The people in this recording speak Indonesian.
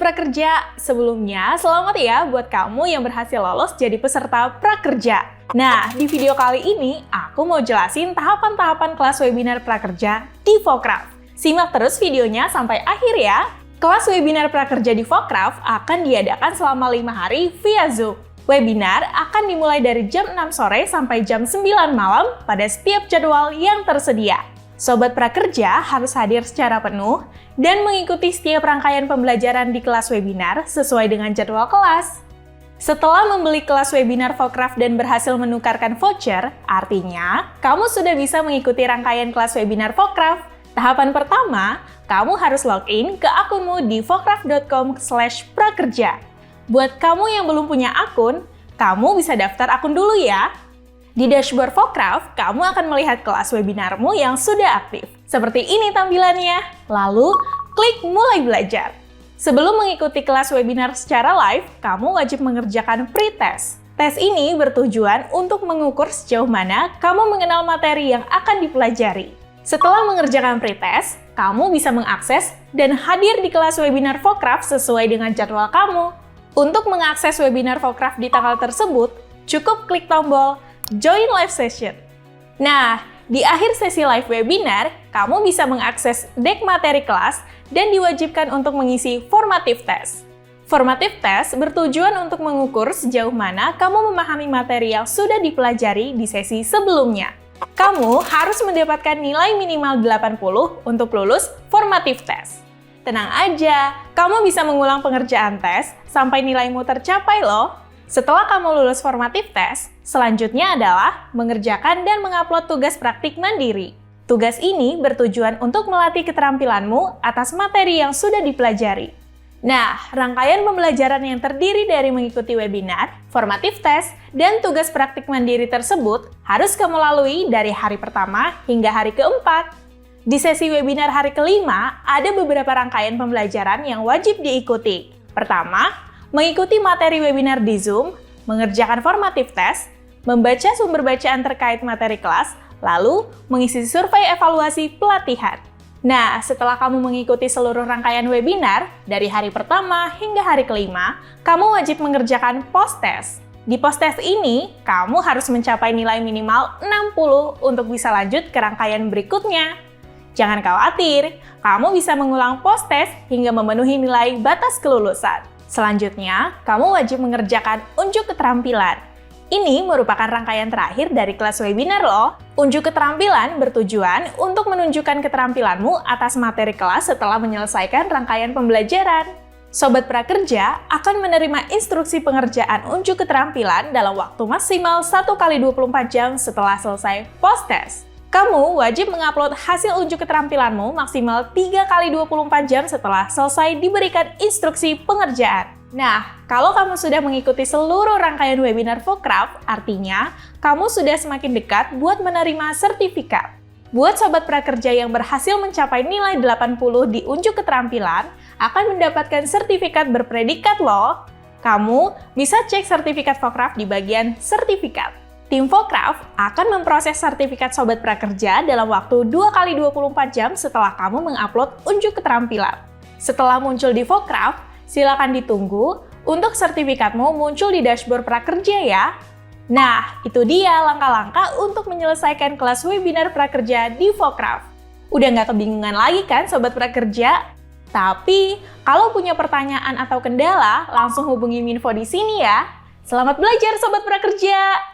Prakerja, sebelumnya selamat ya buat kamu yang berhasil lolos jadi peserta prakerja. Nah, di video kali ini aku mau jelasin tahapan-tahapan kelas webinar prakerja di Fokraft. Simak terus videonya sampai akhir ya. Kelas webinar prakerja di Fokraft akan diadakan selama 5 hari via Zoom. Webinar akan dimulai dari jam 6 sore sampai jam 9 malam pada setiap jadwal yang tersedia. Sobat prakerja harus hadir secara penuh dan mengikuti setiap rangkaian pembelajaran di kelas webinar sesuai dengan jadwal kelas. Setelah membeli kelas webinar Fokraft dan berhasil menukarkan voucher, artinya kamu sudah bisa mengikuti rangkaian kelas webinar Fokraft. Tahapan pertama, kamu harus login ke akunmu di fokraft.com/prakerja. Buat kamu yang belum punya akun, kamu bisa daftar akun dulu ya. Di dashboard Fokraft, kamu akan melihat kelas webinarmu yang sudah aktif. Seperti ini tampilannya. Lalu, klik mulai belajar. Sebelum mengikuti kelas webinar secara live, kamu wajib mengerjakan pre-test. Tes ini bertujuan untuk mengukur sejauh mana kamu mengenal materi yang akan dipelajari. Setelah mengerjakan pre-test, kamu bisa mengakses dan hadir di kelas webinar Fokraft sesuai dengan jadwal kamu. Untuk mengakses webinar Fokraft di tanggal tersebut, cukup klik tombol Join Live Session. Nah, di akhir sesi live webinar, kamu bisa mengakses deck materi kelas dan diwajibkan untuk mengisi formative test. Formative test bertujuan untuk mengukur sejauh mana kamu memahami materi yang sudah dipelajari di sesi sebelumnya. Kamu harus mendapatkan nilai minimal 80 untuk lulus formative test. Tenang aja, kamu bisa mengulang pengerjaan tes sampai nilaimu tercapai loh. Setelah kamu lulus formative test, selanjutnya adalah mengerjakan dan mengupload tugas praktik mandiri. Tugas ini bertujuan untuk melatih keterampilanmu atas materi yang sudah dipelajari. Nah, rangkaian pembelajaran yang terdiri dari mengikuti webinar, formative test, dan tugas praktik mandiri tersebut harus kamu lalui dari hari pertama hingga hari keempat. Di sesi webinar hari kelima, ada beberapa rangkaian pembelajaran yang wajib diikuti. Pertama, mengikuti materi webinar di Zoom, mengerjakan formative test, membaca sumber bacaan terkait materi kelas, lalu mengisi survei evaluasi pelatihan. Nah, setelah kamu mengikuti seluruh rangkaian webinar, dari hari pertama hingga hari kelima, kamu wajib mengerjakan post-test. Di post-test ini, kamu harus mencapai nilai minimal 60 untuk bisa lanjut ke rangkaian berikutnya. Jangan khawatir, kamu bisa mengulang post-test hingga memenuhi nilai batas kelulusan. Selanjutnya, kamu wajib mengerjakan unjuk keterampilan. Ini merupakan rangkaian terakhir dari kelas webinar loh. Unjuk keterampilan bertujuan untuk menunjukkan keterampilanmu atas materi kelas setelah menyelesaikan rangkaian pembelajaran. Sobat prakerja akan menerima instruksi pengerjaan unjuk keterampilan dalam waktu maksimal 1x24 jam setelah selesai post-test. Kamu wajib mengupload hasil unjuk keterampilanmu maksimal 3x24 jam setelah selesai diberikan instruksi pengerjaan. Nah, kalau kamu sudah mengikuti seluruh rangkaian webinar Fokraft, artinya kamu sudah semakin dekat buat menerima sertifikat. Buat sobat prakerja yang berhasil mencapai nilai 80 di unjuk keterampilan, akan mendapatkan sertifikat berpredikat loh. Kamu bisa cek sertifikat Fokraft di bagian sertifikat. Tim Fokraft akan memproses sertifikat sobat prakerja dalam waktu 2x24 jam setelah kamu mengupload unjuk keterampilan. Setelah muncul di Fokraft, silakan ditunggu untuk sertifikatmu muncul di dashboard prakerja ya. Nah, itu dia langkah-langkah untuk menyelesaikan kelas webinar prakerja di Fokraft. Udah nggak kebingungan lagi kan sobat prakerja? Tapi, kalau punya pertanyaan atau kendala, langsung hubungi Minfo di sini ya. Selamat belajar sobat prakerja!